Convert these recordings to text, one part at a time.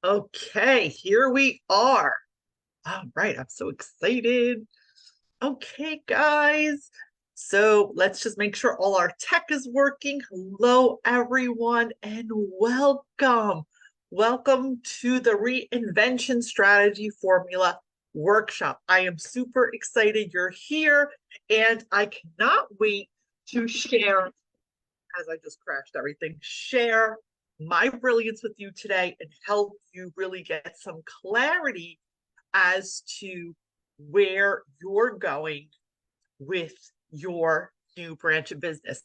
Okay, here we are. All right, I'm so excited. Okay, guys. So let's just make sure all our tech is working. Hello, everyone, and welcome. Welcome to the Reinvention Strategy Formula Workshop. I am super excited you're here, and I cannot wait to share, as I just crashed everything, share my brilliance with you today and help you really get some clarity as to where you're going with your new branch of business.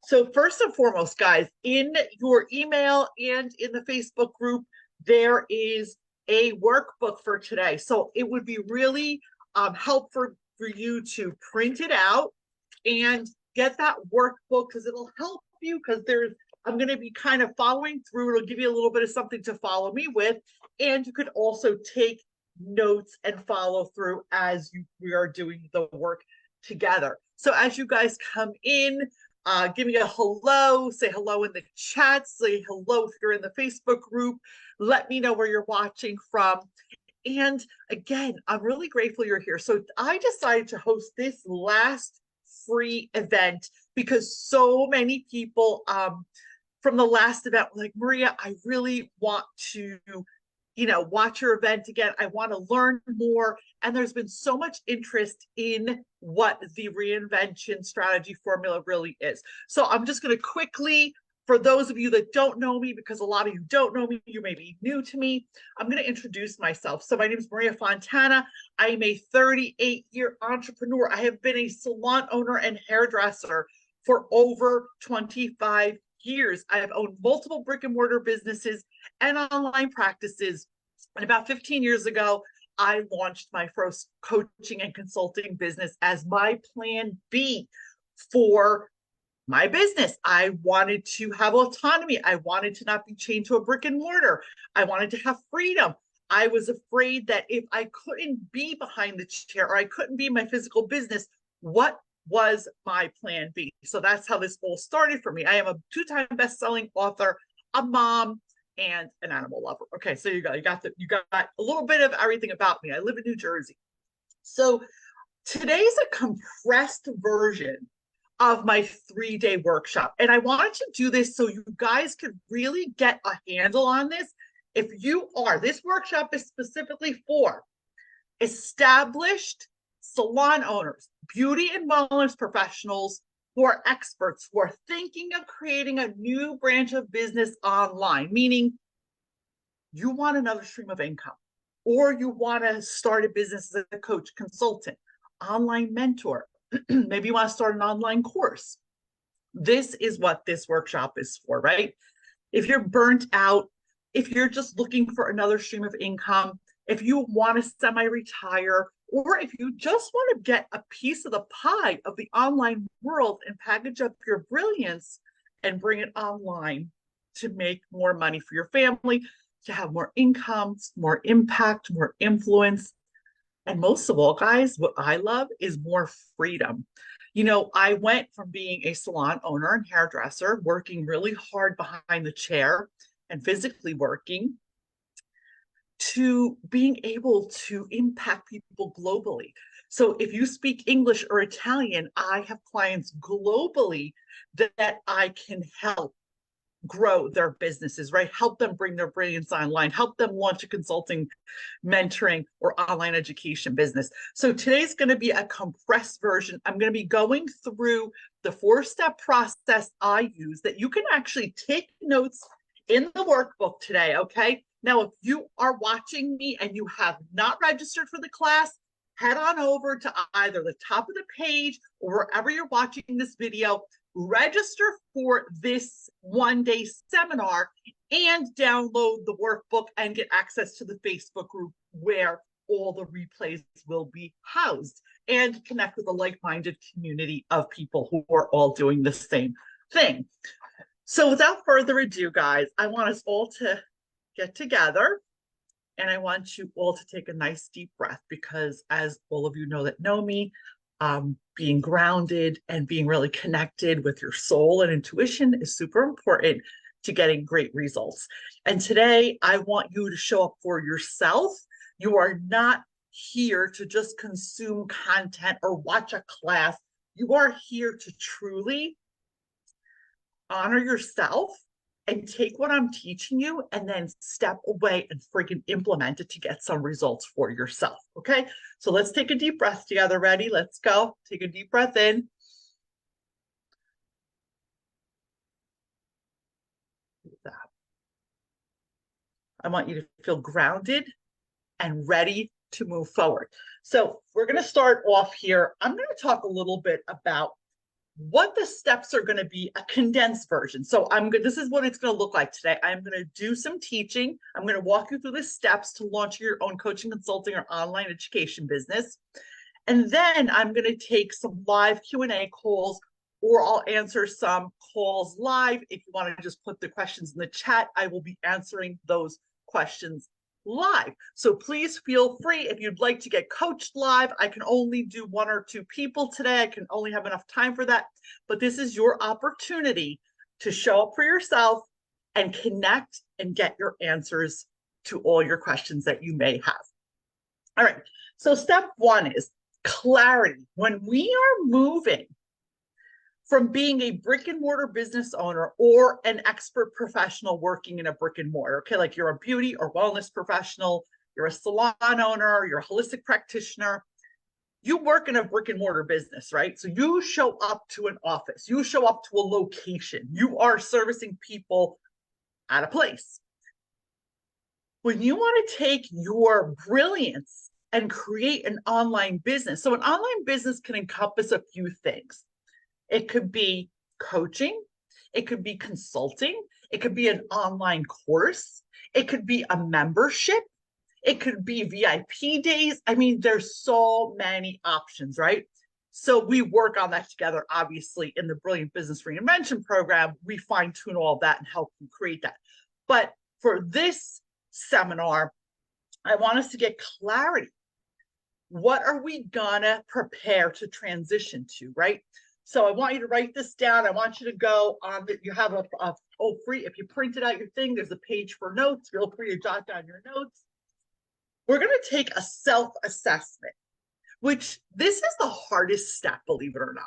So, first and foremost, guys, in your email and in the Facebook group, there is a workbook for today. So, it would be really helpful for you to print it out and get that workbook because it'll help you because I'm going to be kind of following through. It'll give you a little bit of something to follow me with. And you could also take notes and follow through as we are doing the work together. So as you guys come in, give me a hello, say hello in the chat, say hello if you're in the Facebook group. Let me know where you're watching from. And again, I'm really grateful you're here. So I decided to host this last free event because so many people from the last event were like, Maria, I really want to watch your event again. I want to learn more. And there's been so much interest in what the reinvention strategy formula really is. So I'm just going to quickly, for those of you that don't know me, because a lot of you don't know me, you may be new to me, I'm going to introduce myself. So my name is Maria Fontana. I am a 38-year entrepreneur. I have been a salon owner and hairdresser for over 25 years. I have owned multiple brick and mortar businesses and online practices. And about 15 years ago, I launched my first coaching and consulting business as my plan B for my business. I wanted to have autonomy. I wanted to not be chained to a brick and mortar. I wanted to have freedom. I was afraid that if I couldn't be behind the chair or I couldn't be my physical business, what was my plan B? So that's how this all started for me. I am a 2-time best-selling author, a mom, and an animal lover. Okay, so you got a little bit of everything about me. I live in New Jersey. So today's a compressed version of my 3-day workshop. And I wanted to do this so you guys could really get a handle on this. This workshop is specifically for established salon owners, beauty and wellness professionals who are experts, who are thinking of creating a new branch of business online, meaning you want another stream of income, or you want to start a business as a coach, consultant, online mentor. Maybe you want to start an online course. This is what this workshop is for, right? If you're burnt out, if you're just looking for another stream of income, if you want to semi-retire, or if you just want to get a piece of the pie of the online world and package up your brilliance and bring it online to make more money for your family, to have more income, more impact, more influence. And most of all, guys, what I love is more freedom. I went from being a salon owner and hairdresser, working really hard behind the chair and physically working, to being able to impact people globally. So if you speak English or Italian, I have clients globally that I can help grow their businesses, right? Help them bring their brilliance online, help them launch a consulting, mentoring, or online education business. So today's going to be a compressed version. I'm going to be going through the 4-step process I use that you can actually take notes in the workbook today, okay? Now, if you are watching me and you have not registered for the class, head on over to either the top of the page or wherever you're watching this video, register for this 1-day seminar and download the workbook and get access to the Facebook group where all the replays will be housed, and connect with a like-minded community of people who are all doing the same thing. So without further ado, guys, I want us all to get together, and I want you all to take a nice deep breath, because as all of you know that know me, being grounded and being really connected with your soul and intuition is super important to getting great results. And today I want you to show up for yourself. You are not here to just consume content or watch a class. You are here to truly honor yourself and take what I'm teaching you and then step away and freaking implement it to get some results for yourself. Okay, so let's take a deep breath together. Ready? Let's go. Take a deep breath in. I want you to feel grounded and ready to move forward. So we're going to start off here. I'm going to talk a little bit about what the steps are going to be, a condensed version. So this is what it's going to look like today. I'm going to do some teaching. I'm going to walk you through the steps to launch your own coaching, consulting, or online education business. And then I'm going to take some live Q&A calls, or I'll answer some calls live. If you want to just put the questions in the chat, I will be answering those questions live. So please feel free, if you'd like to get coached live. I can only do 1 or 2 people today. I can only have enough time for that. But this is your opportunity to show up for yourself and connect and get your answers to all your questions that you may have. All right. So step 1 is clarity. When we are moving from being a brick and mortar business owner or an expert professional working in a brick and mortar. Okay, like you're a beauty or wellness professional, you're a salon owner, you're a holistic practitioner. You work in a brick and mortar business, right? So you show up to an office, you show up to a location, you are servicing people at a place. When you want to take your brilliance and create an online business, so an online business can encompass a few things. It could be coaching, it could be consulting, it could be an online course, it could be a membership, it could be VIP days. I mean, there's so many options, right? So we work on that together, obviously, in the Brilliant Business Reinvention program. We fine tune all of that and help you create that. But for this seminar, I want us to get clarity. What are we gonna prepare to transition to, right? So I want you to write this down. I want you to go on that. You have free, if you printed out your thing, there's a page for notes. Feel free to jot down your notes. We're going to take a self-assessment, which this is the hardest step, believe it or not.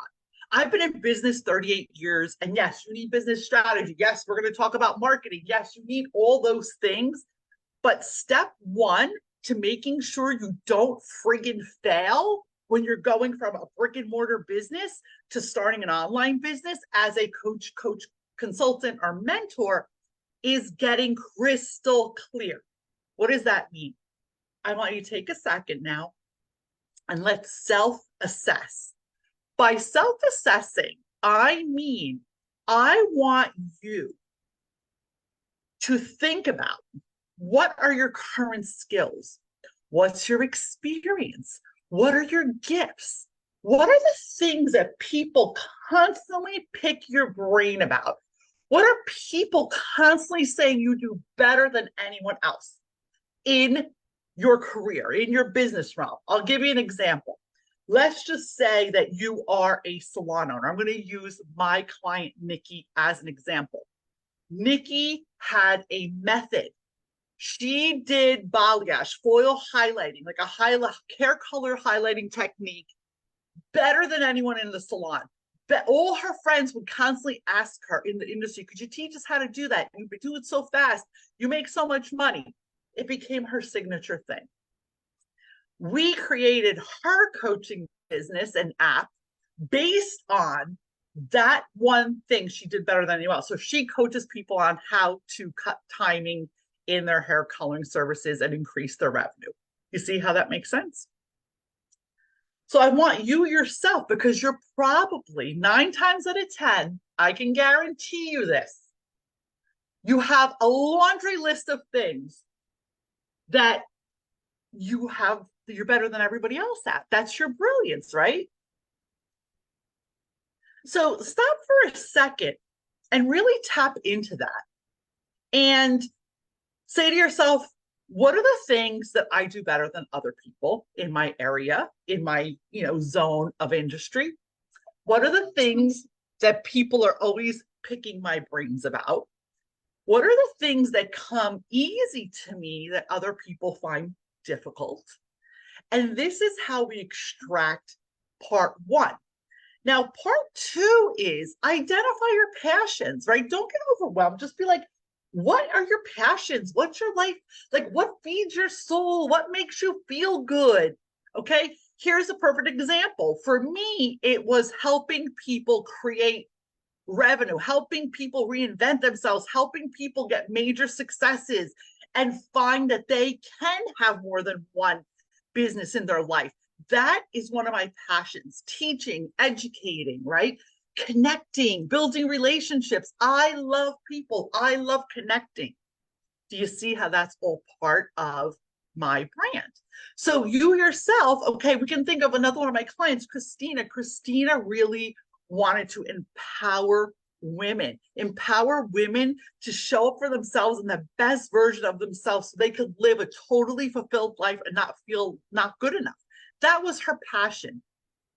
I've been in business 38 years, and yes, you need business strategy. Yes, we're going to talk about marketing. Yes, you need all those things. But step one to making sure you don't friggin' fail when you're going from a brick and mortar business to starting an online business as a coach, consultant, or mentor is getting crystal clear. What does that mean? I want you to take a second now and let's self-assess. By self-assessing, I mean, I want you to think about what are your current skills? What's your experience? What are your gifts? What are the things that people constantly pick your brain about? What are people constantly saying you do better than anyone else in your career, in your business realm? I'll give you an example. Let's just say that you are a salon owner. I'm going to use my client, Nikki, as an example. Nikki had a method. She did balayage, foil highlighting, like a hair color highlighting technique, better than anyone in the salon. But all her friends would constantly ask her in the industry, could you teach us how to do that? You do it so fast. You make so much money. It became her signature thing. We created her coaching business and app based on that one thing she did better than anyone else. So she coaches people on how to cut timing in their hair coloring services and increase their revenue. You see how that makes sense? So I want you yourself, because you're probably 9 times out of 10, I can guarantee you this, you have a laundry list of things that you're better than everybody else at. That's your brilliance, right? So stop for a second and really tap into that and say to yourself, what are the things that I do better than other people in my area, in my, zone of industry? What are the things that people are always picking my brains about? What are the things that come easy to me that other people find difficult? And this is how we extract part 1. Now, part 2 is identify your passions, right? Don't get overwhelmed. Just be like, what are your passions? What's your life? Like, what feeds your soul? What makes you feel good? Okay, here's a perfect example. For me, it was helping people create revenue, helping people reinvent themselves, helping people get major successes and find that they can have more than one business in their life. That is one of my passions, teaching, educating, right? Connecting, building relationships. I love people. I love connecting. Do you see how that's all part of my brand? So you yourself, okay, we can think of another one of my clients, Christina. Christina really wanted to empower women to show up for themselves in the best version of themselves so they could live a totally fulfilled life and not feel not good enough. That was her passion.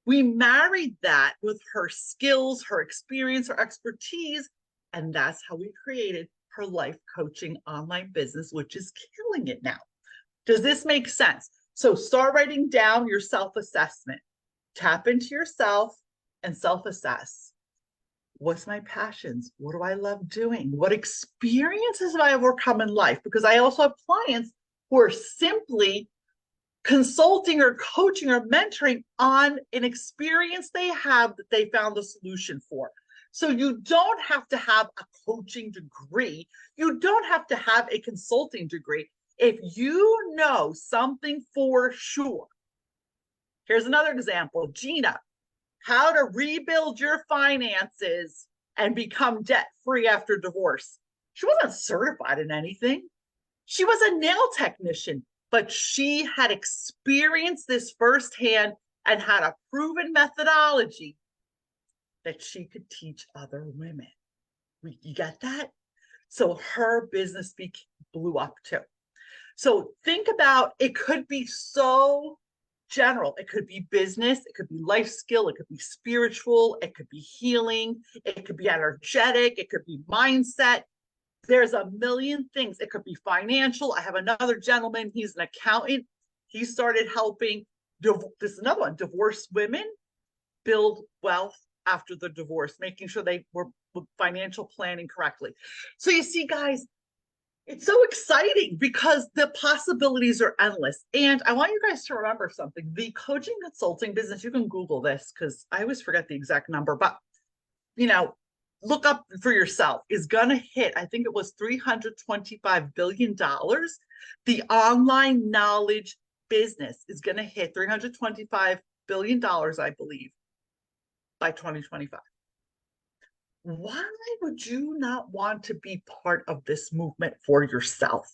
We married that with her skills, her experience, her expertise, and that's how we created her life coaching online business, which is killing it now. Does this make sense? So start writing down your self-assessment. Tap into yourself and self-assess. What's my passions? What do I love doing? What experiences have I overcome in life? Because I also have clients who are simply consulting or coaching or mentoring on an experience they have that they found a solution for. So you don't have to have a coaching degree. You don't have to have a consulting degree. If you know something for sure. Here's another example. Gina, how to rebuild your finances and become debt free after divorce. She wasn't certified in anything. She was a nail technician, but she had experienced this firsthand and had a proven methodology that she could teach other women. You get that? So her business blew up too. So think about, it could be so general. It could be business, it could be life skill, it could be spiritual, it could be healing, it could be energetic, it could be mindset. There's a million things. It could be financial. I have another gentleman, he's an accountant. He started helping, this is another one, divorced women build wealth after the divorce, making sure they were financial planning correctly. So you see, guys, it's so exciting because the possibilities are endless. And I want you guys to remember something. The coaching consulting business, you can Google this because I always forget the exact number, but look up for yourself, is going to hit, I think it was $325 billion. The online knowledge business is going to hit $325 billion, I believe, by 2025. Why would you not want to be part of this movement for yourself?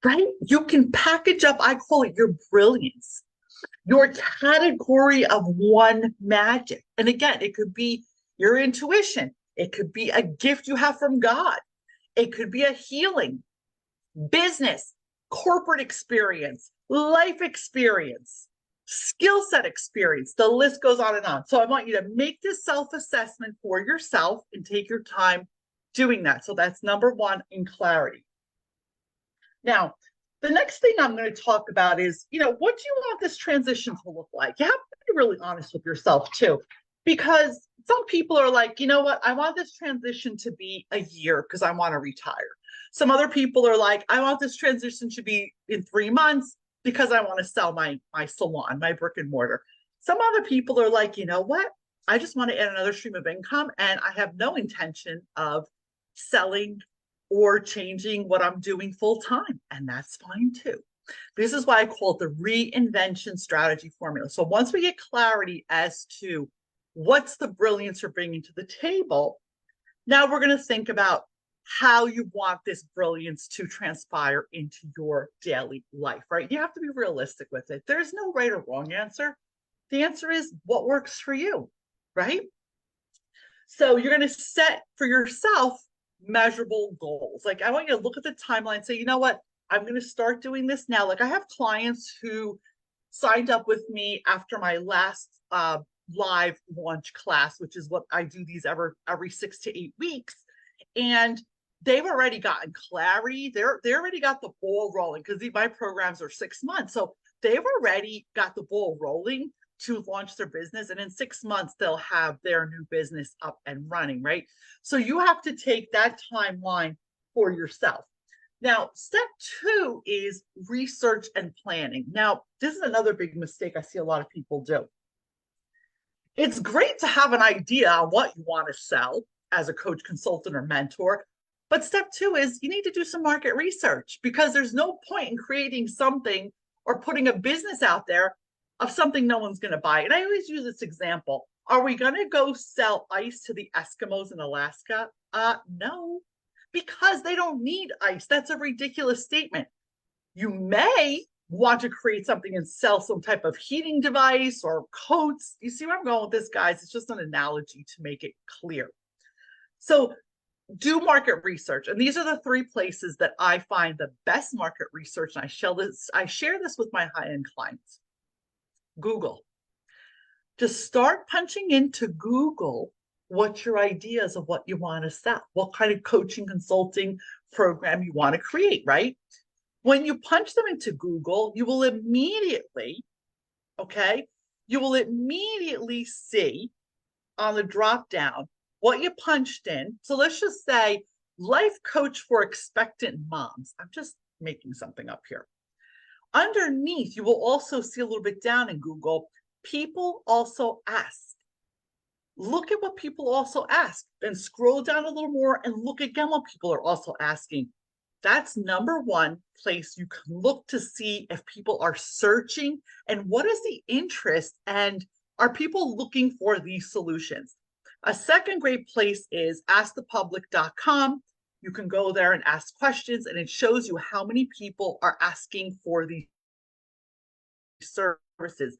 Right? You can package up, I call it your brilliance, your category of one magic. And again, it could be your intuition. It could be a gift you have from God. It could be a healing, business, corporate experience, life experience, skill set experience. The list goes on and on. So I want you to make this self-assessment for yourself and take your time doing that. So that's number one, in clarity. Now, the next thing I'm going to talk about is, what do you want this transition to look like? You have to be really honest with yourself too, because some people are like, you know what, I want this transition to be a year because I want to retire. Some other people are like, I want this transition to be in 3 months because I want to sell my salon, my brick and mortar. Some other people are like, you know what, I just want to add another stream of income and I have no intention of selling or changing what I'm doing full time. And that's fine too. This is why I call it the reinvention strategy formula. So once we get clarity as to what's the brilliance you're bringing to the table, now we're going to think about how you want this brilliance to transpire into your daily life, right? You have to be realistic with it. There's no right or wrong answer. The answer is what works for you, right? So you're going to set for yourself measurable goals. Like I want you to look at the timeline and say, you know what, I'm going to start doing this now. Like I have clients who signed up with me after my last live launch class, which is what I do these every 6 to 8 weeks. And they've already gotten clarity. They already got the ball rolling because my programs are 6 months. So they've already got the ball rolling to launch their business. And in 6 months, they'll have their new business up and running, right? So you have to take that timeline for yourself. Now, step 2 is research and planning. Now, this is another big mistake I see a lot of people do. It's great to have an idea on what you want to sell as a coach, consultant, or mentor. But step 2 is you need to do some market research because there's no point in creating something or putting a business out there of something no one's going to buy. And I always use this example. Are we going to go sell ice to the Eskimos in Alaska? No, because they don't need ice. That's a ridiculous statement. You may want to create something and sell some type of heating device or coats. You see where I'm going with this, guys? It's just an analogy to make it clear. So do market research. And these are the 3 places that I find the best market research. And I share this with my high-end clients. Google. Just start punching into Google what your ideas of what you want to sell, what kind of coaching consulting program you want to create, right? When you punch them into Google, you will immediately see on the drop down what you punched in. So let's just say life coach for expectant moms. I'm just making something up here. Underneath, you will also see a little bit down in Google, people also ask. Look at what people also ask and scroll down a little more and look again what people are also asking. That's number one place you can look to see if people are searching and what is the interest and are people looking for these solutions. A second great place is askthepublic.com. You can go there and ask questions and it shows you how many people are asking for these services.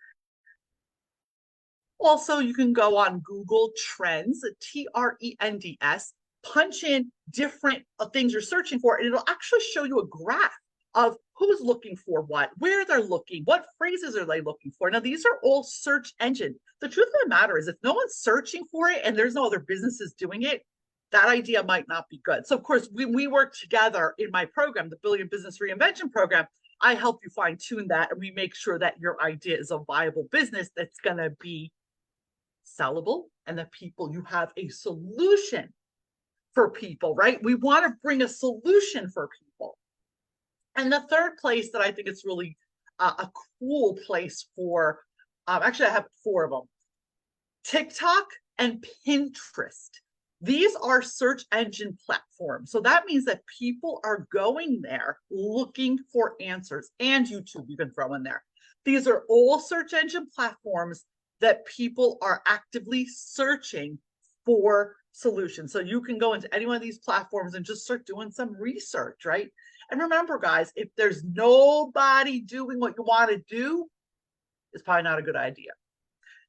Also, you can go on Google Trends, Trends, punch in different things you're searching for, and it'll actually show you a graph of who's looking for what, where they're looking, what phrases are they looking for. Now, these are all search engine. The truth of the matter is if no one's searching for it and there's no other businesses doing it, that idea might not be good. So, of course, we work together in my program, the Billion Business Reinvention Program. I help you fine tune that, and we make sure that your idea is a viable business that's going to be sellable and that people, you have a solution for people, right? We want to bring a solution for people. And the third place that I think it's really a cool place for, actually, I have four of them: TikTok and Pinterest. These are search engine platforms. So that means that people are going there looking for answers, and YouTube you can throw in there. These are all search engine platforms that people are actively searching for solutions. So you can go into any one of these platforms and just start doing some research, right? And remember, guys, if there's nobody doing what you want to do, it's probably not a good idea,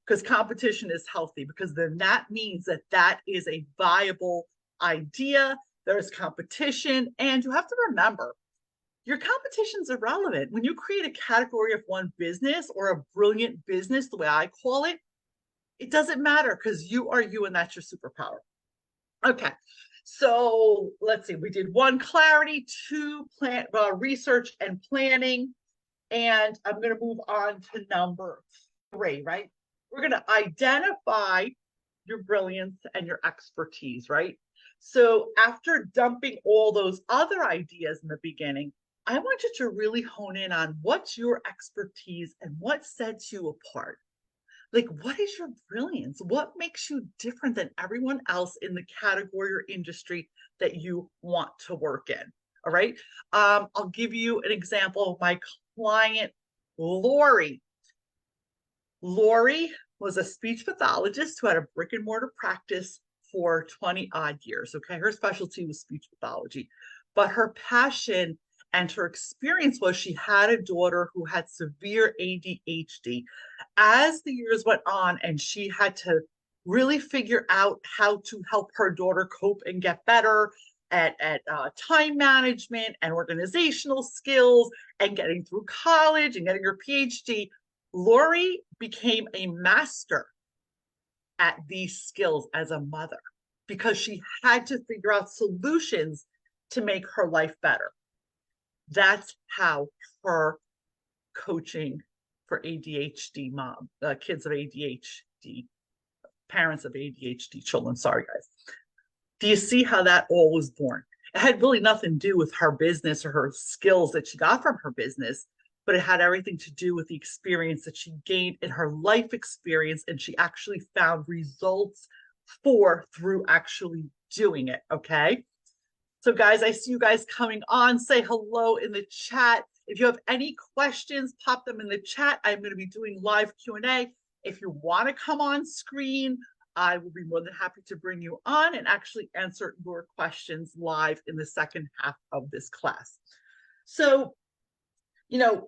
because competition is healthy, because then that means that that is a viable idea. There's competition, and you have to remember, your competition's irrelevant. When you create a category of one business or a brilliant business, the way I call it, it doesn't matter because you are you and that's your superpower. Okay, so let's see. We did one, clarity, two, research and planning, and I'm going to move on to number three, right? We're going to identify your brilliance and your expertise, right? So after dumping all those other ideas in the beginning, I want you to really hone in on what's your expertise and what sets you apart. Like, what is your brilliance? What makes you different than everyone else in the category or industry that you want to work in? All right. I'll give you an example of my client, Lori. Lori was a speech pathologist who had a brick and mortar practice for 20 odd years. Okay. Her specialty was speech pathology, but her passion and her experience was she had a daughter who had severe ADHD. As the years went on and she had to really figure out how to help her daughter cope and get better at time management and organizational skills and getting through college and getting her PhD, Lori became a master at these skills as a mother because she had to figure out solutions to make her life better. That's how her coaching for ADHD kids of ADHD, parents of ADHD children, sorry guys. Do you see how that all was born? It had really nothing to do with her business or her skills that she got from her business, but it had everything to do with the experience that she gained in her life experience, and she actually found results through actually doing it, okay? So guys, I see you guys coming on. Say hello in the chat. If you have any questions, pop them in the chat. I'm going to be doing live Q&A. If you want to come on screen, I will be more than happy to bring you on and actually answer your questions live in the second half of this class. So,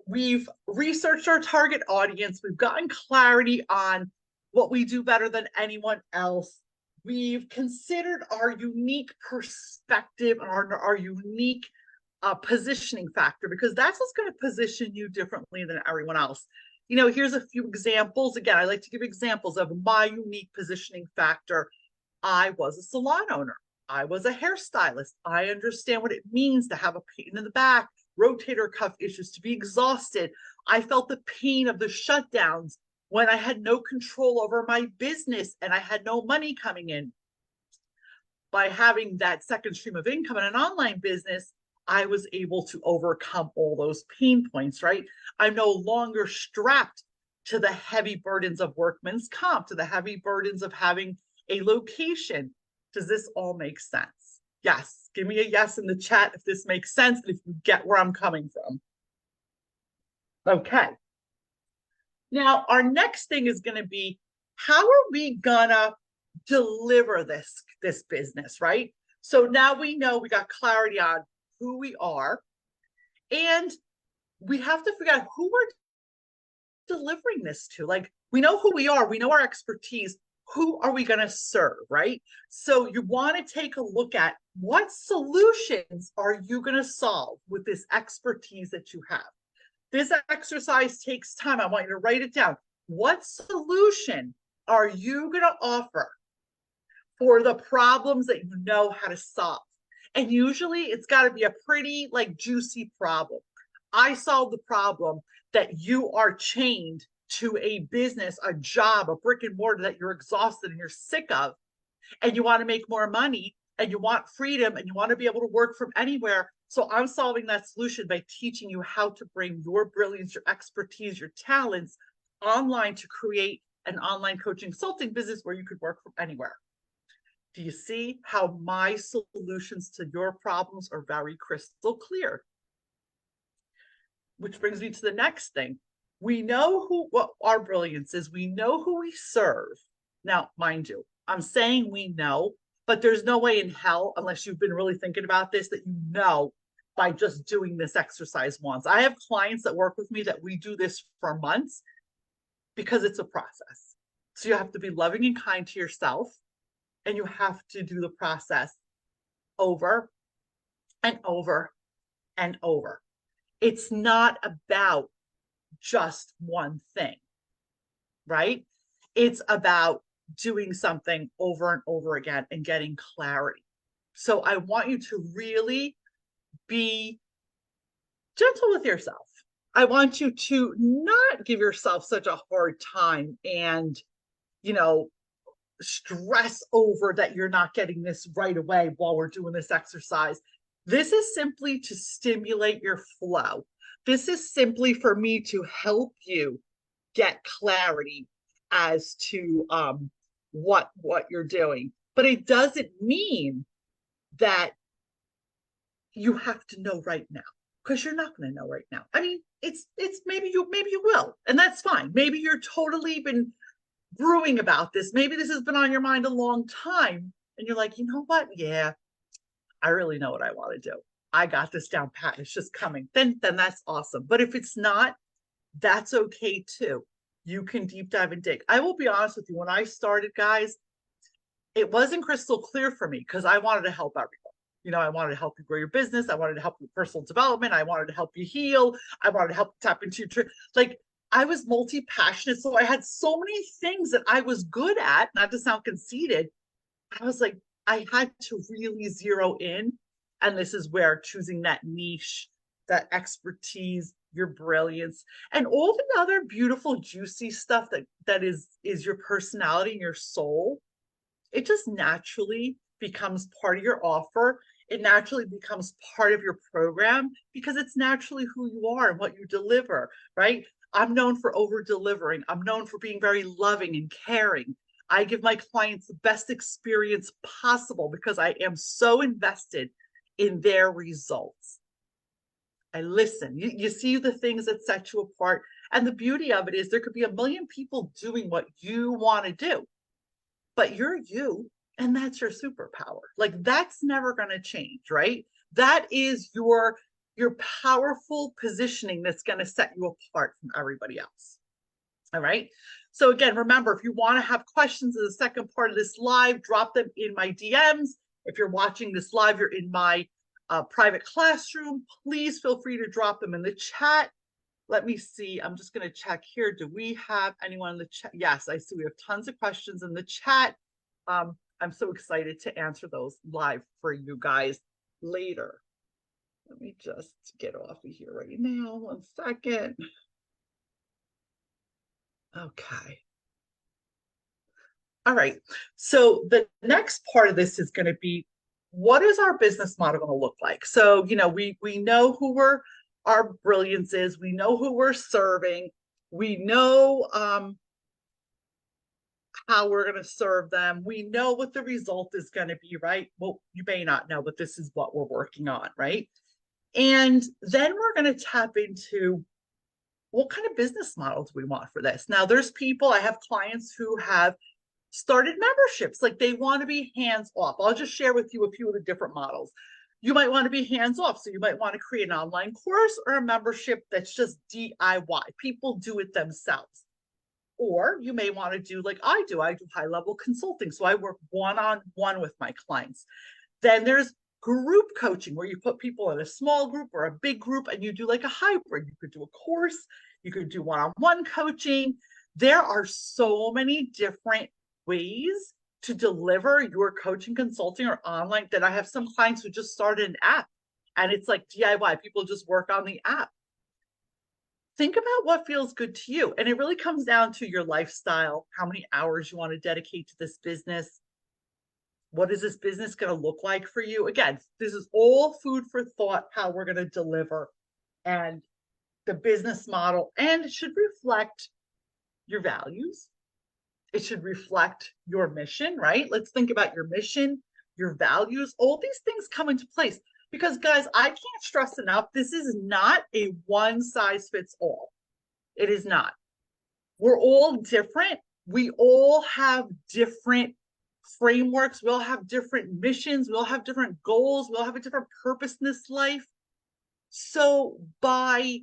we've researched our target audience. We've gotten clarity on what we do better than anyone else. We've considered our unique perspective and our unique positioning factor, because that's what's going to position you differently than everyone else. Here's a few examples. Again, I like to give examples of my unique positioning factor. I was a salon owner. I was a hairstylist. I understand what it means to have a pain in the back, rotator cuff issues, to be exhausted. I felt the pain of the shutdowns when I had no control over my business and I had no money coming in. by having that second stream of income in an online business, I was able to overcome all those pain points, right? I'm no longer strapped to the heavy burdens of workman's comp, to the heavy burdens of having a location. Does this all make sense? Yes. Give me a yes in the chat if this makes sense, if you get where I'm coming from. Okay. Now, our next thing is going to be, how are we gonna deliver this business, right? So now we know, we got clarity on who we are, and we have to figure out who we're delivering this to. Like, we know who we are, we know our expertise. Who are we going to serve, right? So you want to take a look at what solutions are you going to solve with this expertise that you have. This exercise takes time. I want you to write it down. What solution are you going to offer for the problems that you know how to solve? And usually it's got to be a pretty like juicy problem. I solve the problem that you are chained to a business, a job, a brick and mortar that you're exhausted and you're sick of, and you want to make more money and you want freedom and you want to be able to work from anywhere. So I'm solving that solution by teaching you how to bring your brilliance, your expertise, your talents online to create an online coaching consulting business where you could work from anywhere. Do you see how my solutions to your problems are very crystal clear? Which brings me to the next thing. We know what our brilliance is. We know who we serve. Now, mind you, I'm saying we know, but there's no way in hell, unless you've been really thinking about this, that you know by just doing this exercise once. I have clients that work with me that we do this for months because it's a process. So you have to be loving and kind to yourself, and you have to do the process over and over and over. It's not about just one thing, right? It's about doing something over and over again and getting clarity. So I want you to really be gentle with yourself. I want you to not give yourself such a hard time and, stress over that you're not getting this right away while we're doing this exercise. This is simply to stimulate your flow. This is simply for me to help you get clarity as to what you're doing. But it doesn't mean that you have to know right now, because you're not going to know right now. I mean, it's maybe you will, and that's fine. Maybe you're totally been brewing about this. Maybe this has been on your mind a long time, and you're like, you know what? Yeah, I really know what I want to do. I got this down pat. It's just coming. Then that's awesome. But if it's not, that's okay too. You can deep dive and dig. I will be honest with you. When I started, guys, it wasn't crystal clear for me because I wanted to help everyone. I wanted to help you grow your business. I wanted to help you with personal development. I wanted to help you heal. I wanted to help you tap into your like I was multi-passionate. So I had so many things that I was good at, not to sound conceited. I was like, I had to really zero in. And this is where choosing that niche, that expertise, your brilliance, and all the other beautiful, juicy stuff that is your personality and your soul, it just naturally becomes part of your offer. It naturally becomes part of your program because it's naturally who you are and what you deliver, right? I'm known for over delivering. I'm known for being very loving and caring. I give my clients the best experience possible because I am so invested in their results. I listen. You see the things that set you apart. And the beauty of it is there could be a million people doing what you want to do, but you're you, and that's your superpower. Like, that's never going to change, right? That is your powerful positioning that's going to set you apart from everybody else. All right. So again, remember, if you want to have questions in the second part of this live, drop them in my DMs. If you're watching this live, you're in my private classroom, please feel free to drop them in the chat. Let me see. I'm just going to check here. Do we have anyone in the chat? Yes, I see we have tons of questions in the chat. I'm so excited to answer those live for you guys later. Let me just get off of here right now. 1 second. Okay. All right. So the next part of this is going to be, what is our business model going to look like? So, we know who our brilliance is. We know who we're serving. We know how we're going to serve them. We know what the result is going to be, right? Well, you may not know, but this is what we're working on, right? And then we're going to tap into, what kind of business model do we want for this? Now, there's people, I have clients who have started memberships, like they want to be hands off. I'll just share with you a few of the different models. You might want to be hands off. So you might want to create an online course or a membership that's just DIY. People do it themselves. Or you may want to do like I do high level consulting. So I work one-on-one with my clients. Then there's group coaching, where you put people in a small group or a big group and you do like a hybrid. You could do a course, you could do one-on-one coaching. There are so many different ways to deliver your coaching, consulting, or online, that I have some clients who just started an app and it's like DIY. People just work on the app. Think about what feels good to you. And it really comes down to your lifestyle, how many hours you want to dedicate to this business. What is this business going to look like for you? Again, this is all food for thought, how we're going to deliver and the business model. And it should reflect your values. It should reflect your mission, right? Let's think about your mission, your values. All these things come into place. Because guys, I can't stress enough, this is not a one size fits all. It is not. We're all different. We all have different frameworks. We all have different missions. We all have different goals. We all have a different purpose in this life. So by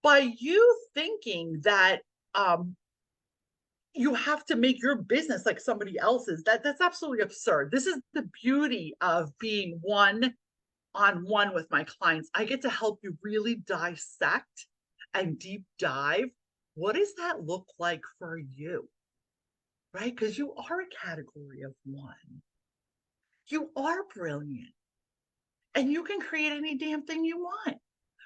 you thinking that you have to make your business like somebody else's, that's absolutely absurd. This is the beauty of being one-on-one with my clients. I get to help you really dissect and deep dive. What does that look like for you? Right? Because you are a category of one. You are brilliant. And you can create any damn thing you want.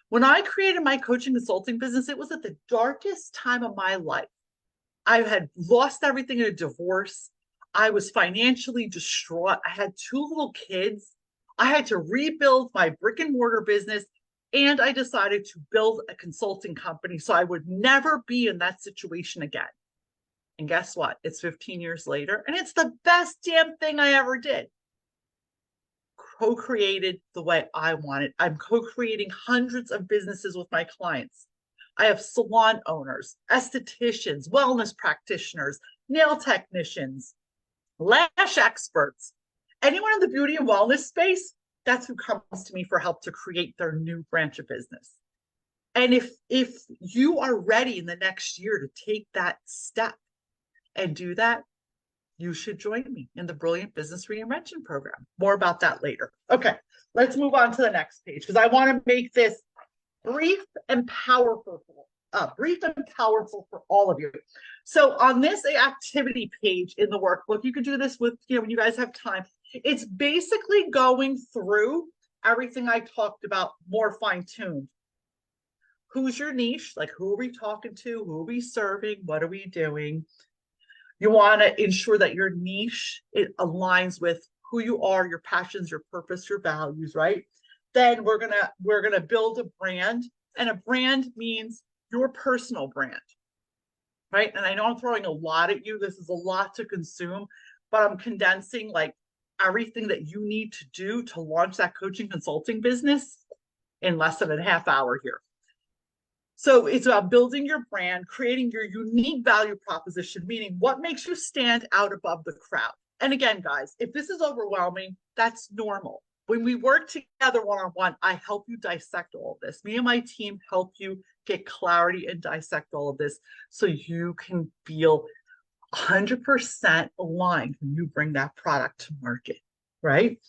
When I created my coaching consulting business, it was at the darkest time of my life. I had lost everything in a divorce. I was financially distraught. I had 2 little kids. I had to rebuild my brick and mortar business. And I decided to build a consulting company so I would never be in that situation again. And guess what? It's 15 years later, and it's the best damn thing I ever did. Co-created the way I wanted. I'm co-creating hundreds of businesses with my clients. I have salon owners, estheticians, wellness practitioners, nail technicians, lash experts. Anyone in the beauty and wellness space, that's who comes to me for help to create their new branch of business. And if you are ready in the next year to take that step and do that, you should join me in the Brilliant Business Reinvention program. More about that later. Okay, let's move on to the next page, because I want to make this brief and powerful for all of you. So on this activity page in the workbook, you could do this with, when you guys have time. It's basically going through everything I talked about, more fine-tuned. Who's your niche? Like, who are we talking to? Who are we serving? What are we doing? You want to ensure that your niche, it aligns with who you are, your passions, your purpose, your values, right? Then we're gonna build a brand, and a brand means your personal brand, right? And I know I'm throwing a lot at you. This is a lot to consume, but I'm condensing like everything that you need to do to launch that coaching consulting business in less than a half hour here. So it's about building your brand, creating your unique value proposition, meaning what makes you stand out above the crowd. And again, guys, if this is overwhelming, that's normal. When we work together one-on-one, I help you dissect all of this. Me and my team help you get clarity and dissect all of this so you can feel 100% aligned when you bring that product to market, right?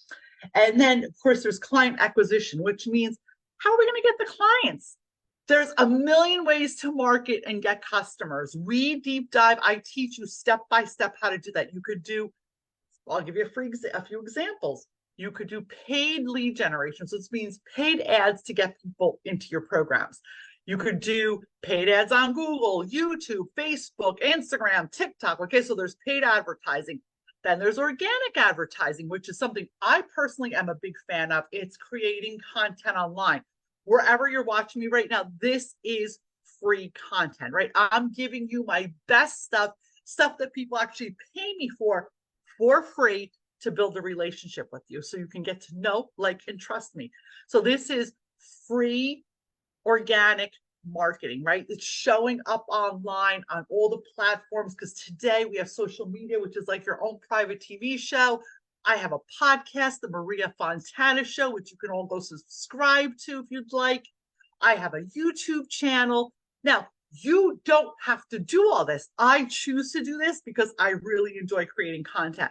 And then, of course, there's client acquisition, which means how are we going to get the clients? There's a million ways to market and get customers. We deep dive. I teach you step by step how to do that. You could do, I'll give you a few examples. You could do paid lead generation. So this means paid ads to get people into your programs. You could do paid ads on Google, YouTube, Facebook, Instagram, TikTok. Okay, so there's paid advertising. Then there's organic advertising, which is something I personally am a big fan of. It's creating content online. Wherever you're watching me right now, this is free content, right? I'm giving you my best stuff that people actually pay me for free to build a relationship with you so you can get to know, like, and trust me. So this is free organic marketing, right? It's showing up online on all the platforms because today we have social media, which is like your own private TV show. I have a podcast, the Maria Fontana Show, which you can all go subscribe to if you'd like. I have a YouTube channel. Now, you don't have to do all this. I choose to do this because I really enjoy creating content.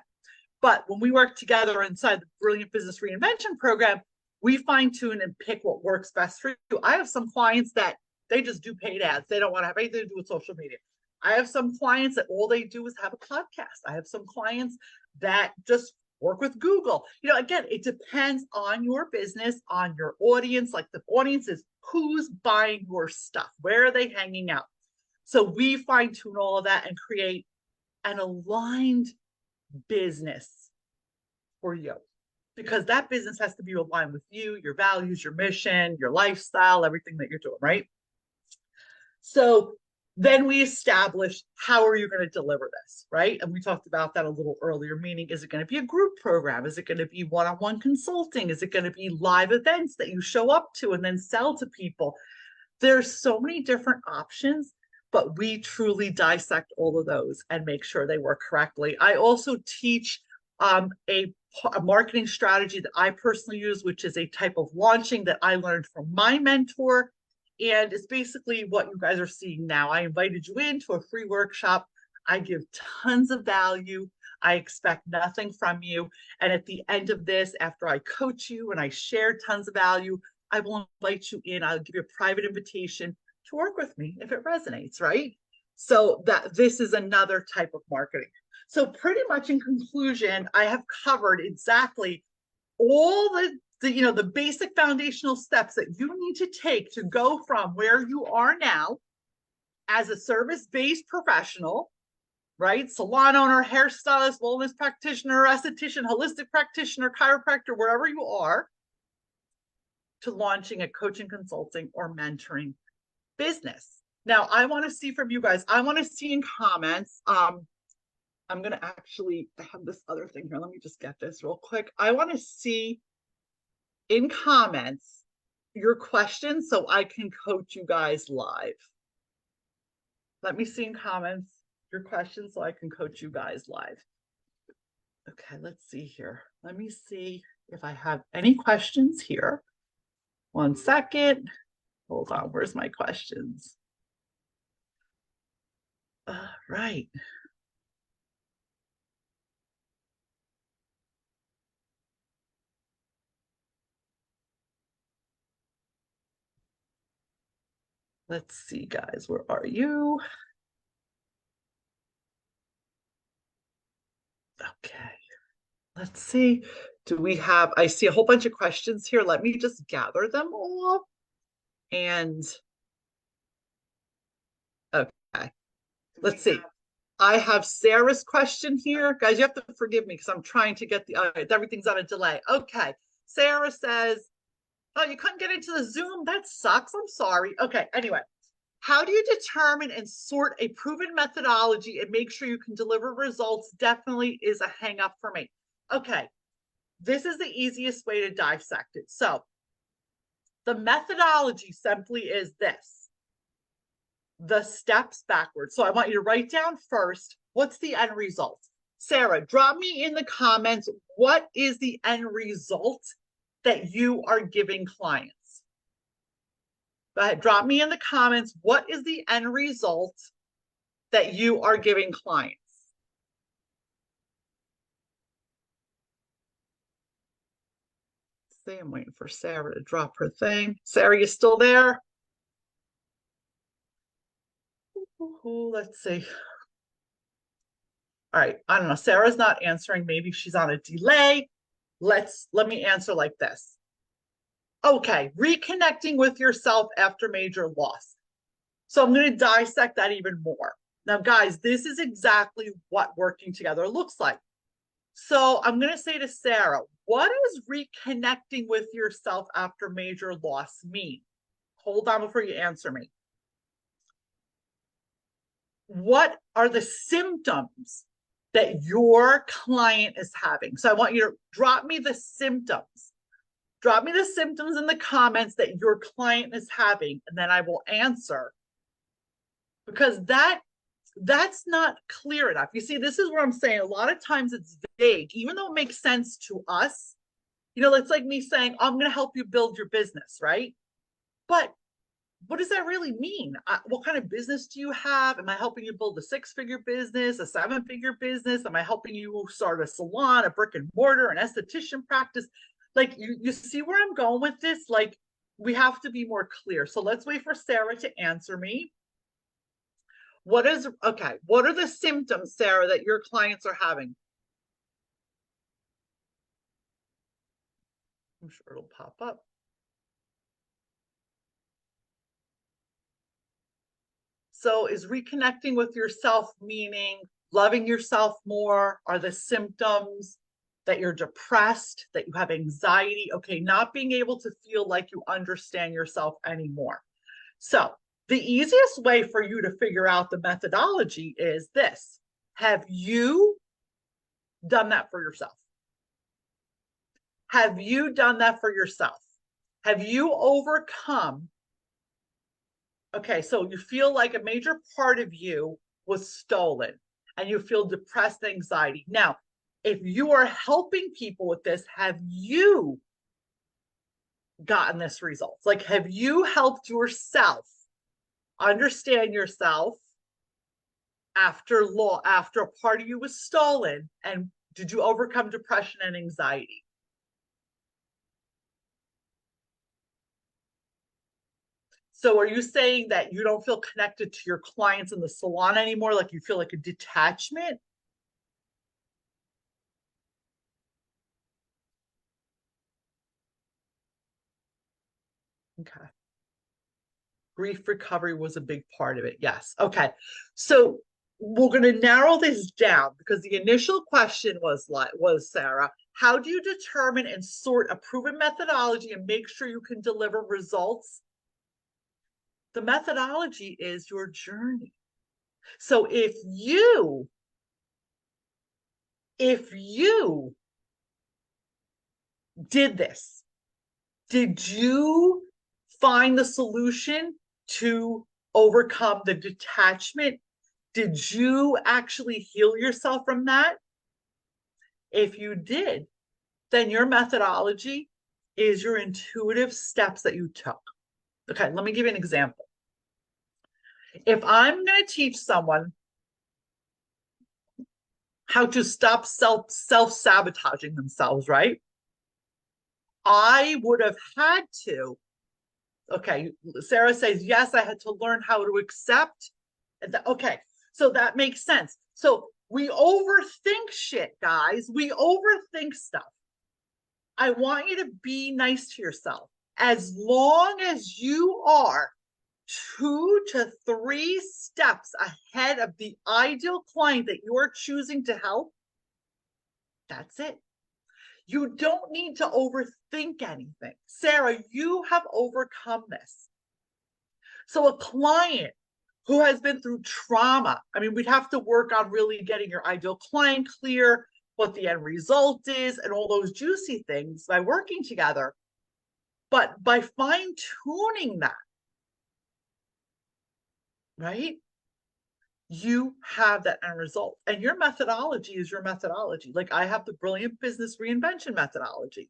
But when we work together inside the Brilliant Business Reinvention program, we fine tune and pick what works best for you. I have some clients that they just do paid ads. They don't want to have anything to do with social media. I have some clients that all they do is have a podcast. I have some clients that just work with Google. You know, again, it depends on your business, on your audience. Like the audience is who's buying your stuff, where are they hanging out? So we fine tune all of that and create an aligned business for you, because that business has to be aligned with you, your values, your mission, your lifestyle, everything that you're doing, right? So then we establish how are you going to deliver this, right? And we talked about that a little earlier, meaning is it going to be a group program? Is it going to be one-on-one consulting? Is it going to be live events that you show up to and then sell to people? There's so many different options, but we truly dissect all of those and make sure they work correctly. I also teach a marketing strategy that I personally use, which is a type of launching that I learned from my mentor. And it's basically what you guys are seeing now. I invited you into a free workshop. I give tons of value. I expect nothing from you. And at the end of this, after I coach you and I share tons of value, I will invite you in. I'll give you a private invitation to work with me if it resonates, right? So that this is another type of marketing. So pretty much in conclusion, I have covered exactly all the basic foundational steps that you need to take to go from where you are now as a service-based professional, right? Salon owner, hairstylist, wellness practitioner, esthetician, holistic practitioner, chiropractor, wherever you are, to launching a coaching, consulting, or mentoring business. Now, I want to see from you guys, I want to see in comments, I'm going to actually have this other thing here. Let me just get this real quick. I want to see in comments your questions so I can coach you guys live. Let me see in comments your questions so I can coach you guys live. Okay, let's see here. Let me see if I have any questions here. 1 second. Hold on, where's my questions? Right. Let's see, guys, where are you? Okay, let's see. Do we have, I see a whole bunch of questions here. Let me just gather them all. And okay, let's see. I have Sarah's question here. Guys, you have to forgive me because I'm trying to get everything's on a delay. Okay, Sarah says, oh, you couldn't get into the Zoom? That sucks. I'm sorry. Okay, anyway. How do you determine and sort a proven methodology and make sure you can deliver results? Definitely is a hang up for me. Okay, this is the easiest way to dissect it. So the methodology simply is this, the steps backwards. So I want you to write down first, what's the end result? Sarah, drop me in the comments, what is the end result that you are giving clients? Go ahead, drop me in the comments, what is the end result that you are giving clients? See, I'm waiting for Sarah to drop her thing. Sarah, you still there? Let's see. All right, I don't know. Sarah's not answering. Maybe she's on a delay. Let me answer like this. Okay, reconnecting with yourself after major loss. So I'm going to dissect that even more. Now, guys, this is exactly what working together looks like. So I'm going to say to Sarah, what does reconnecting with yourself after major loss mean? Hold on before you answer me. What are the symptoms that your client is having? So I want you to drop me the symptoms. Drop me the symptoms in the comments that your client is having, and then I will answer, because that's not clear enough. You see, this is what I'm saying. A lot of times it's vague, even though it makes sense to us. It's like me saying, I'm going to help you build your business, right? But what does that really mean? What kind of business do you have? Am I helping you build a 6-figure business, a 7-figure business? Am I helping you start a salon, a brick and mortar, an esthetician practice? Like, you see where I'm going with this? Like, we have to be more clear. So let's wait for Sarah to answer me. What are the symptoms, Sarah, that your clients are having? I'm sure it'll pop up. So is reconnecting with yourself meaning loving yourself more? Are the symptoms that you're depressed, that you have anxiety? Okay, not being able to feel like you understand yourself anymore. So the easiest way for you to figure out the methodology is this. Have you done that for yourself? Have you done that for yourself? Have you overcome? Okay, so you feel like a major part of you was stolen and you feel depressed, anxiety. Now, if you are helping people with this, have you gotten this result? Like, have you helped yourself understand yourself after a part of you was stolen? And did you overcome depression and anxiety? So are you saying that you don't feel connected to your clients in the salon anymore? Like you feel like a detachment? Okay. Grief recovery was a big part of it. Yes. Okay. So we're going to narrow this down because the initial question was Sarah, how do you determine and sort a proven methodology and make sure you can deliver results? The methodology is your journey. So if you did this, did you find the solution to overcome the detachment? Did you actually heal yourself from that? If you did, then your methodology is your intuitive steps that you took. Okay, let me give you an example. If I'm going to teach someone how to stop self-sabotaging themselves, right? I would have had to. Okay, Sarah says, yes, I had to learn how to accept. Okay, so that makes sense. So we overthink shit, guys. We overthink stuff. I want you to be nice to yourself. As long as you are 2 to 3 steps ahead of the ideal client that you're choosing to help, that's it. You don't need to overthink anything. Sarah, you have overcome this. So a client who has been through trauma, I mean, we'd have to work on really getting your ideal client clear, what the end result is, and all those juicy things by working together. But by fine tuning that, right? You have that end result. And your methodology is your methodology. Like I have the brilliant business reinvention methodology.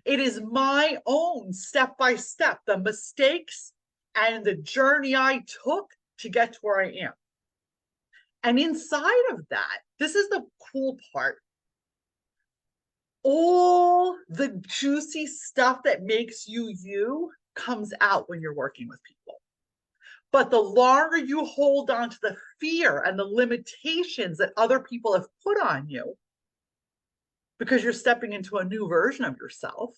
It is my own step by step, the mistakes and the journey I took to get to where I am. And inside of that, this is the cool part. All the juicy stuff that makes you comes out when you're working with people. But the longer you hold on to the fear and the limitations that other people have put on you, because you're stepping into a new version of yourself,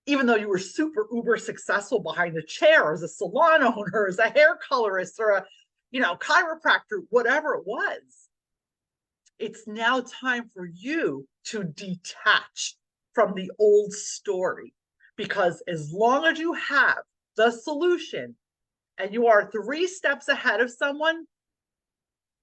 even though you were super uber successful behind the chair as a salon owner, as a hair colorist, or a, chiropractor, whatever it was. It's now time for you to detach from the old story, because as long as you have the solution and you are 3 steps ahead of someone,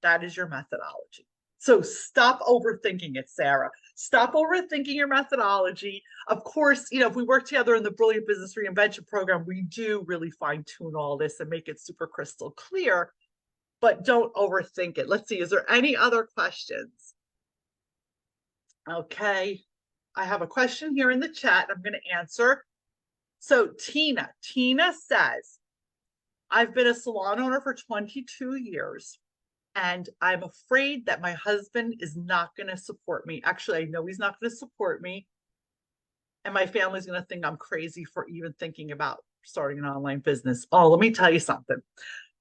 that is your methodology. So stop overthinking it, Sarah. Stop overthinking your methodology. Of course, if we work together in the Brilliant Business Reinvention program, we do really fine tune all this and make it super crystal clear, but don't overthink it. Let's see, is there any other questions? Okay, I have a question here in the chat I'm going to answer. So Tina says, I've been a salon owner for 22 years. And I'm afraid that my husband is not going to support me. Actually, I know he's not going to support me. And my family's going to think I'm crazy for even thinking about starting an online business. Oh, let me tell you something.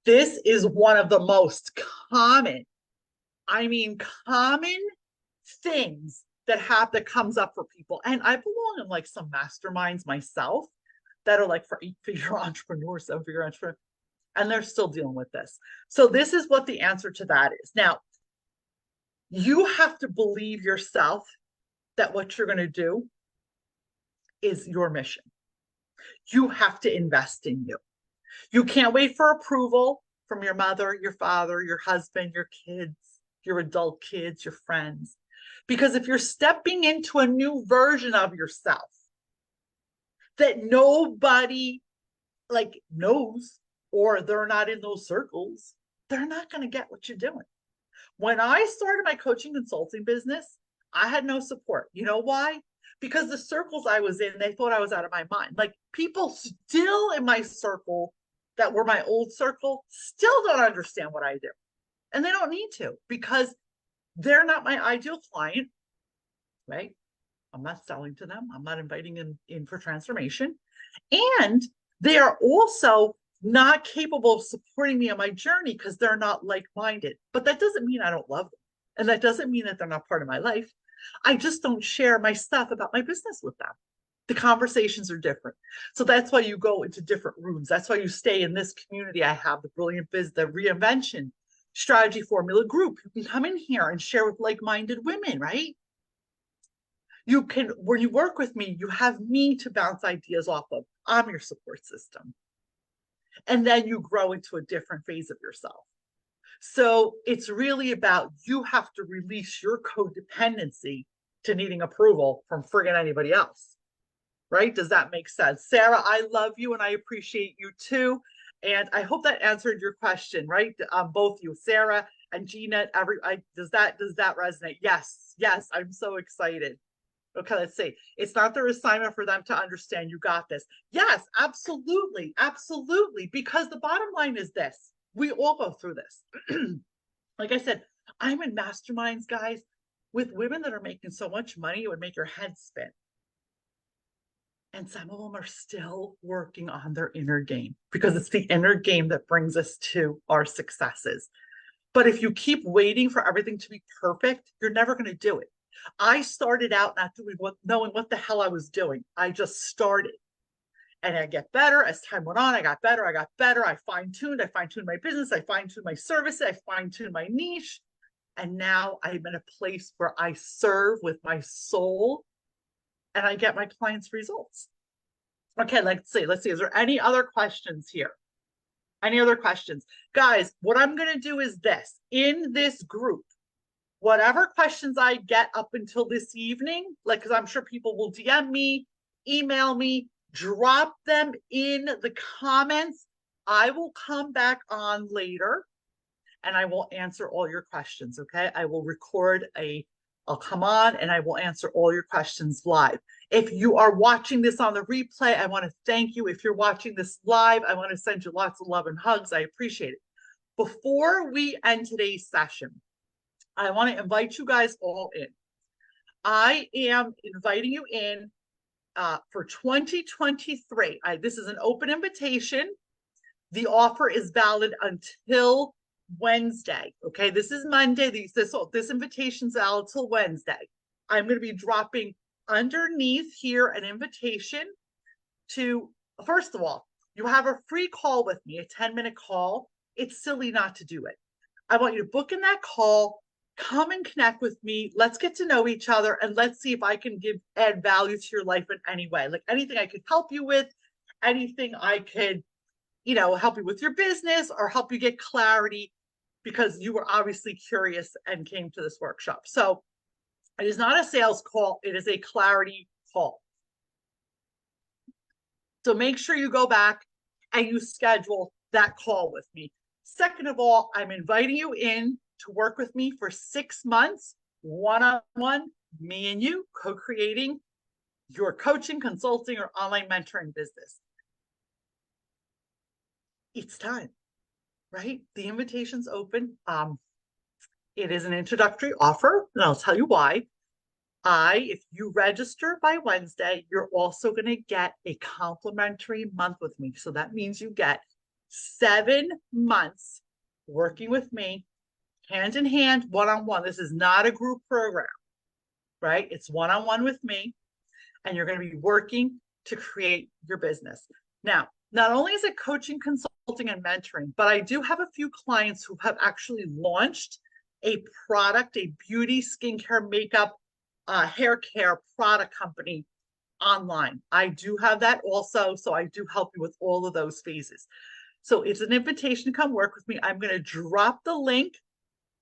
This is one of the most common things that comes up for people. And I belong in like some masterminds myself that are like for 8-figure entrepreneurs, 7-figure entrepreneurs. And they're still dealing with this. So this is what the answer to that is. Now, you have to believe yourself that what you're going to do is your mission. You have to invest in you. You can't wait for approval from your mother, your father, your husband, your kids, your adult kids, your friends. Because if you're stepping into a new version of yourself that nobody knows, or they're not in those circles, they're not going to get what you're doing. When I started my coaching consulting business, I had no support. You know why? Because the circles I was in, they thought I was out of my mind. Like, people still in my circle that were my old circle still don't understand what I do. And they don't need to, because they're not my ideal client, right? I'm not selling to them. I'm not inviting them in for transformation. And they are also not capable of supporting me on my journey because they're not like-minded. But that doesn't mean I don't love them. And that doesn't mean that they're not part of my life. I just don't share my stuff about my business with them. The conversations are different. So that's why you go into different rooms. That's why you stay in this community. I have the Brilliant Biz, the Reinvention Strategy Formula group. You can come in here and share with like-minded women, right? You can, when you work with me, you have me to bounce ideas off of. I'm your support system. And then you grow into a different phase of yourself. So it's really about, you have to release your codependency to needing approval from friggin' anybody else, right? Does that make sense? Sarah, I love you and I appreciate you too. And I hope that answered your question, right? Both you, Sarah and Gina, does that resonate? Yes, I'm so excited. Okay, let's see. It's not their assignment for them to understand. You got this. Yes, absolutely. Because the bottom line is this. We all go through this. Like I said, I'm in masterminds, guys, with women that are making so much money, it would make your head spin. And some of them are still working on their inner game, because it's the inner game that brings us to our successes. But if you keep waiting for everything to be perfect, you're never going to do it. I started out not knowing what the hell I was doing. I just started. And I get better as time went on. I got better. I fine-tuned my business. I fine-tuned my services. I fine-tuned my niche. And now I'm in a place where I serve with my soul and I get my clients' results. Okay, let's see. Is there any other questions here? Any other questions? Guys, what I'm going to do is this. In this group, whatever questions I get up until this evening, because I'm sure people will DM me, email me, drop them in the comments. I will come back on later and I will answer all your questions, okay? I will I'll come on and I will answer all your questions live. If you are watching this on the replay, I want to thank you. If you're watching this live, I want to send you lots of love and hugs. I appreciate it. Before we end today's session, I want to invite you guys all in. I am inviting you in for 2023. This is an open invitation. The offer is valid until Wednesday. Okay, this is Monday. This invitation's valid till Wednesday. I'm going to be dropping underneath here an invitation to, first of all, you have a free call with me, a 10-minute call. It's silly not to do it. I want you to book in that call, come and connect with me. Let's get to know each other and let's see if I can add value to your life in any way. Like anything I could help you with, anything I could, help you with your business or help you get clarity because you were obviously curious and came to this workshop. So it is not a sales call. It is a clarity call. So make sure you go back and you schedule that call with me. Second of all, I'm inviting you in to work with me for 6 months, one-on-one, me and you, co-creating your coaching, consulting, or online mentoring business. It's time, right? The invitation's open. It is an introductory offer, and I'll tell you why. If you register by Wednesday, you're also going to get a complimentary month with me. So that means you get 7 months working with me, hand in hand, one-on-one. This is not a group program, right? It's one-on-one with me, and you're going to be working to create your business. Now, not only is it coaching, consulting, and mentoring, but I do have a few clients who have actually launched a product, a beauty, skincare, makeup, hair care product company online. I do have that also. So I do help you with all of those phases. So it's an invitation to come work with me. I'm going to drop the link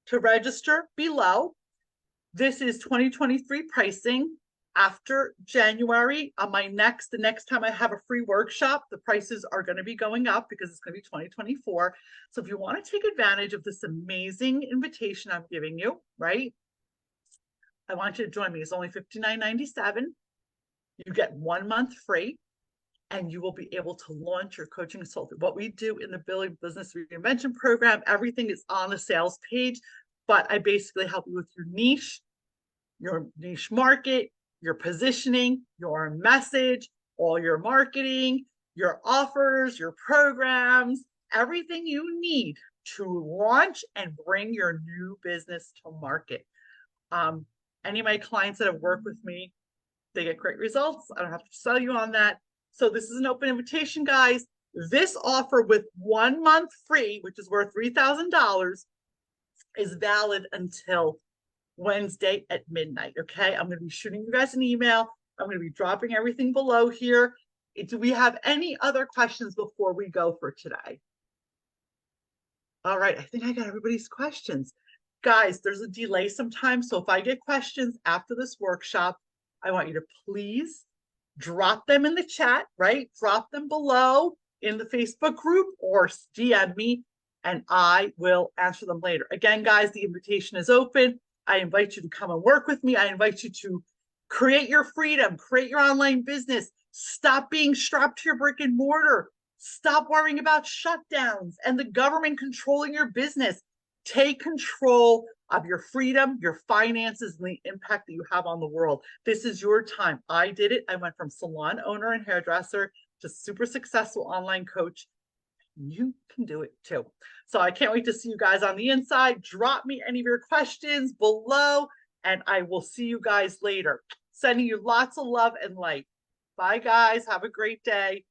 to register below. This is 2023 pricing. After January, on the next time I have a free workshop, the prices are going to be going up because it's going to be 2024. So if you want to take advantage of this amazing invitation I'm giving you, right? I want you to join me. It's only $59.97. You get 1 month free, and you will be able to launch your coaching consultant. What we do in the Building Business Reinvention program, everything is on the sales page, but I basically help you with your niche market, your positioning, your message, all your marketing, your offers, your programs, everything you need to launch and bring your new business to market. Any of my clients that have worked with me, they get great results. I don't have to sell you on that. So this is an open invitation, guys. This offer with 1 month free, which is worth $3,000, is valid until Wednesday at midnight. Okay. I'm going to be shooting you guys an email. I'm going to be dropping everything below here. Do we have any other questions before we go for today? All right. I think I got everybody's questions. Guys, there's a delay sometimes. So if I get questions after this workshop, I want you to please drop them in the chat, right? Drop them below in the Facebook group or DM me and I will answer them later. Again, guys, the invitation is open. I invite you to come and work with me. I invite you to create your freedom, create your online business, stop being strapped to your brick and mortar, stop worrying about shutdowns and the government controlling your business. Take control of your freedom, your finances, and the impact that you have on the world. This is your time. I did it. I went from salon owner and hairdresser to super successful online coach. You can do it too. So I can't wait to see you guys on the inside. Drop me any of your questions below, and I will see you guys later. Sending you lots of love and light. Bye, guys. Have a great day.